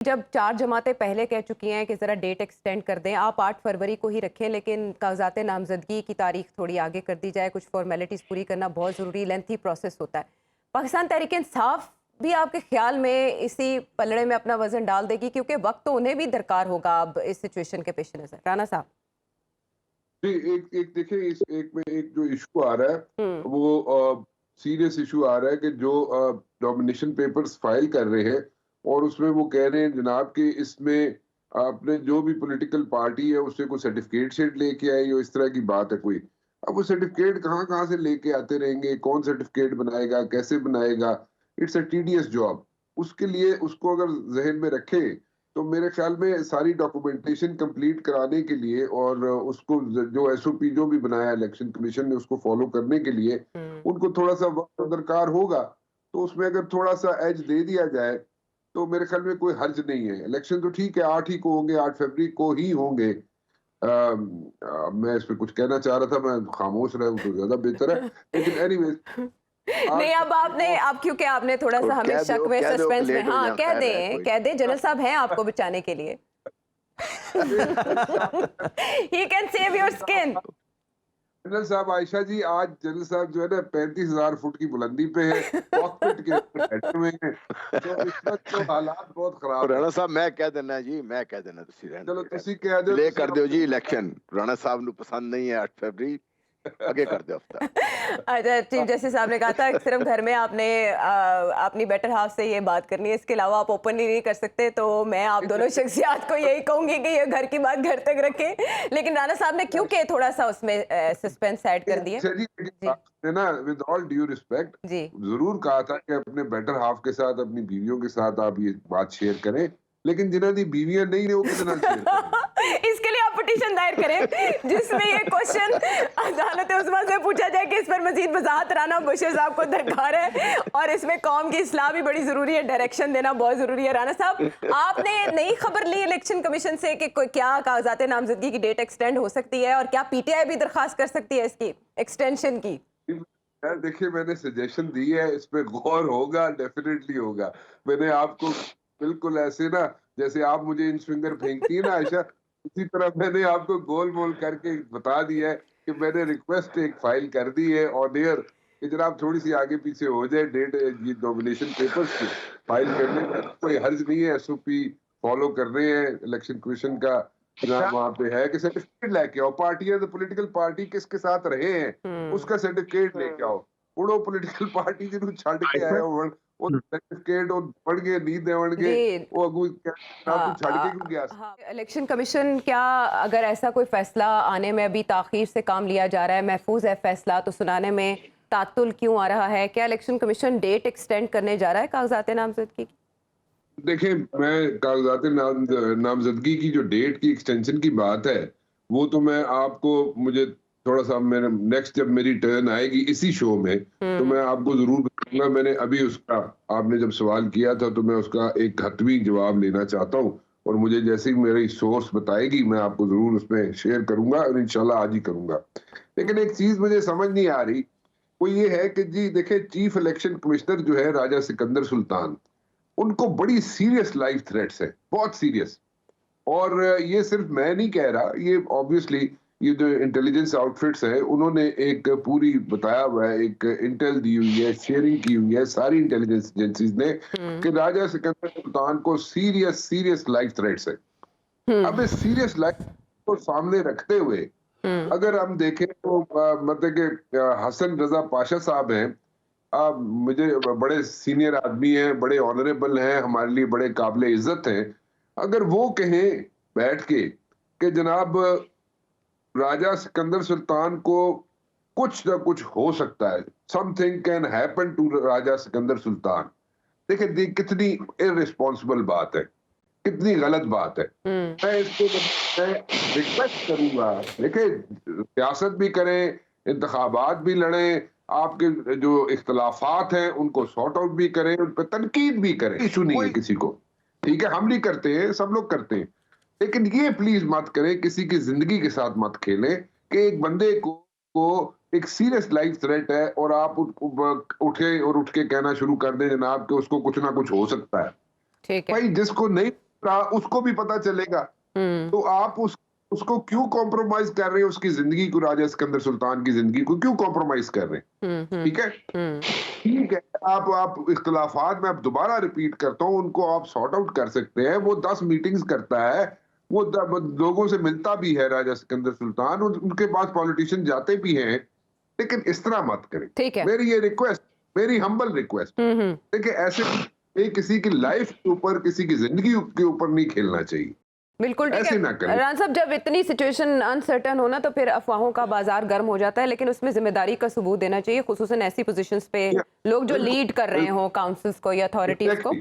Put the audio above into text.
जब 4 जमातें पहले कह चुकी हैं कि ज़रा डेट एक्सटेंड कर दें, आप 8 फरवरी को ही रखें, लेकिन कागज़ात नामज़दगी की तारीख थोड़ी आगे कर दी जाए, कुछ फॉर्मेलिटीज़ पूरी करना बहुत ज़रूरी, लेंथी प्रोसेस होता है। पाकिस्तान तहरीक इंसाफ भी आपके ख्याल में इसी पलड़े में अपना वज़न डाल देगी, क्योंकि वक्त तो उन्हें भी दरकार होगा अब इस सिचुएशन के पेश नज़र। राना साहब। जी, एक एक देखिए इस एक में एक जो इशू आ रहा है हुँ, वो सीरियस इशू आ रहा है कि जो नॉमिनेशन पेपर्स फाइल कर रहे हैं और उसमें वो कह रहे हैं जनाब कि इसमें आपने जो भी पॉलिटिकल पार्टी है उससे कोई सर्टिफिकेट शेट लेके आई हो, इस तरह की बात है कोई। अब वो सर्टिफिकेट कहाँ कहाँ से लेके आते रहेंगे, कौन सर्टिफिकेट बनाएगा, कैसे बनाएगा? It's a tedious job. उसके लिए उसको अगर जहन में रखें तो मेरे ख्याल में सारी डॉक्यूमेंटेशन कंप्लीट कराने के लिए और उसको जो एसओपी जो भी बनाया इलेक्शन कमीशन ने उसको फॉलो करने के लिए हुँ। उनको थोड़ा सा वक्त दरकार होगा। तो उसमें अगर थोड़ा सा एज दे दिया जाए तो मेरे ख्याल में कोई हर्ज नहीं है। इलेक्शन तो ठीक है 8 ही को होंगे, 8 फरवरी को ही होंगे। मैं इस पे कुछ कहना चाह रहा था, मैं खामोश रहा हूँ तो ज्यादा बेहतर है। लेकिन एनीवेज 8 नहीं, अब फरवरी आपने को अब क्योंकि आपने थोड़ा-सा हमें शक में, कह दो कि सस्पेंस में, लेट हो हाँ, जाए, खैर है कोई कह दें, जनरल साहब हैं आपको बचाने के लिए। He can save your skin. General साहब आयशा जी, आज जनरल साहब जो है ना 35,000 फुट की बुलंदी पे है, कॉकपिट के ऊपर बैठे हुए हैं, तो इस वक्त तो हालात बहुत खराब है। राणा साहब मैं कह देना जी, मैं कह देना तुसी रहने चलो दो, तुसी कह दो, डिले तुसी कर दो जी इलेक्शन। राणा साहब नु पसंद नहीं है 8 फरवरी, आगे कर दो हफ्ता। अच्छा, चीफ जस्टिस साहब ने कहा था कि सिर्फ घर में आपने अपनी बेटर हाफ से ये बात करनी है, इसके अलावा आप ओपनली नहीं कर सकते। तो मैं आप दोनों शख्सियात को यही कहूंगी कि ये घर की बात घर तक रखें। लेकिन राणा साहब ने क्यों के थोड़ा सा उसमें सस्पेंस ऐड कर दिया। अच्छा जी, लेकिन जी आपने ना विद ऑल ड्यू रिस्पेक्ट जी। जरूर कहा था कि अपने बेटर हाफ के साथ, अपनी बीवियों के साथ आप ये बात शेयर करें, लेकिन जिन्हों दी बीवियां नहीं ने वो किस नाल शेयर करेंगे? इसके लिए आप पिटीशन दायर करें जिसमें ये क्वेश्चन अदालत उस्मा से पूछा जाए कि इस पर मजीद वजाहत राना बशीर साहब को दरकार है, और इसमें कौम की इस्लाह भी बड़ी जरूरी है, डायरेक्शन देना बहुत जरूरी है। राना साहब, आपने नई खबर ली इलेक्शन कमीशन से कि क्या कागजात नामजदगी की डेट एक्सटेंड हो सकती है, और क्या पीटीआई भी दरखास्त कर सकती है इसकी एक्सटेंशन की। यार देखिए, मैंने सजेशन दी है, इस पे गौर होगा, डेफिनेटली होगा। मैंने आपको बिल्कुल ऐसे ना, जैसे आप मुझे इन स्विंगर फेंकती है ना आयशा, उसी तरह मैंने आपको गोल मोल करके बता दिया है कि मैंने रिक्वेस्ट एक फाइल कर दी है ऑन एयर कि जनाब थोड़ी सी आगे पीछे हो जाए डेट, ये नॉमिनेशन पेपर्स की फाइल करने में कोई हर्ज नहीं है। एसओपी फॉलो कर रहे हैं इलेक्शन कमीशन का, जनाब वहां पे है कि सर्टिफिकेट लेके आओ। पार्टियां तो पॉलिटिकल पार्टी किसके साथ रहे हैं उसका सर्टिफिकेट लेके आओ। उड़ो पॉलिटिकल पार्टी जिन्होंने छड़ के आए हो वो सर्टिफिकेट और पढ़ के नहीं देवणगे, जी। वो अगू जनाब तू छड़ के क्यों गया? हाँ, इलेक्शन कमीशन, क्या अगर ऐसा कोई फैसला आने में अभी ताखीर से काम लिया जा रहा है, महफूज है फैसला, तो सुनाने में तातुल क्यों आ रहा है? क्या इलेक्शन कमीशन डेट एक्सटेंड करने जा रहा है कागजात नामजदगी की? देखिए, मैं कागजात नामजदगी की जो डेट की एक्सटेंशन की बात है, वो तो मैं आपको, मुझे थोड़ा सा मेरे नेक्स्ट जब मेरी टर्न आएगी इसी शो में तो मैं आपको जरूर बताऊंगा। मैंने अभी उसका, आपने जब सवाल किया था तो मैं उसका एक खतवी जवाब लेना चाहता हूँ, और मुझे जैसे ही मेरी सोर्स बताएगी मैं आपको जरूर उसमें शेयर करूंगा, और इंशाल्लाह आज ही करूंगा। लेकिन एक चीज मुझे समझ नहीं आ रही, वो ये है कि जी देखिए, चीफ इलेक्शन कमिश्नर जो है राजा सिकंदर सुल्तान, उनको बड़ी सीरियस लाइफ थ्रेट्स है, बहुत सीरियस। और ये सिर्फ मैं नहीं कह रहा, ये ऑब्वियसली ये जो इंटेलिजेंस आउटफिट्स है उन्होंने एक पूरी बताया हुआ है, एक इंटेल दी हुई है, शेयरिंग की हुई है सारी इंटेलिजेंस एजेंसीज ने कि राजा सिकंदर सुल्तान को सीरियस सीरियस लाइफ थ्रेट्स है। अब इस सीरियस लाइफ को सामने रखते हुए अगर हम देखें तो मतलब कि हसन रजा पाशा साहब हैं, मुझे बड़े सीनियर आदमी हैं, बड़े ऑनरेबल हैं, हमारे लिए बड़े काबिल इज्जत हैं। अगर वो कहें बैठ के कि जनाब राजा सिकंदर सुल्तान को कुछ ना कुछ हो सकता है, समथिंग कैन हैपन टू राजा सिकंदर सुल्तान, देखिए कितनी इररिस्पॉन्सिबल बात है, कितनी गलत बात है। मैं इसको मैं रिक्वेस्ट करूंगा, देखिए सियासत भी करें, इंतखाबात भी लड़ें, आपके जो इख्तलाफात हैं उनको सॉर्ट आउट भी करें, उन पर तनकीद भी करें, इशू नहीं है किसी को। ठीक है, हम नहीं करते हैं, सब लोग करते हैं, लेकिन ये प्लीज मत करें, किसी की जिंदगी के साथ मत खेलें कि एक बंदे को एक सीरियस लाइफ थ्रेट है और आप उठे और उठ के कहना शुरू कर दें जनाब कि उसको कुछ ना कुछ हो सकता है। ठीक है। भाई जिसको नहीं उसको भी पता चलेगा। तो आप उसको क्यों कॉम्प्रोमाइज कर रहे हैं, उसकी जिंदगी को, राजा सिकंदर सुल्तान की जिंदगी को क्यों कॉम्प्रोमाइज कर रहे हैं? ठीक है, ठीक है, आप इख्तिलाफात में, आप दोबारा रिपीट करता हूँ, उनको आप सॉर्ट आउट कर सकते हैं। वो 10 मीटिंग्स करता है, वो लोगों से मिलता भी है राजा सिकंदर सुल्तान, उनके पास पॉलिटिशियन जाते भी हैं, लेकिन इस तरह मत करें। ठीक है, मेरी ये रिक्वेस्ट, मेरी हम्बल रिक्वेस्ट, देखिए ऐसे किसी की लाइफ के ऊपर, किसी की जिंदगी के ऊपर नहीं खेलना चाहिए। बिल्कुल ठीक ऐसे ना है करें। राना साहब, जब इतनी सिचुएशन अनसर्टन हो ना तो फिर अफवाहों का बाजार गर्म हो जाता है, लेकिन उसमें जिम्मेदारी का सबूत देना चाहिए, खुसूसन ऐसी पोजीशंस पे लोग जो लीड कर रहे हो काउंसिल्स को या अथॉरिटीज को।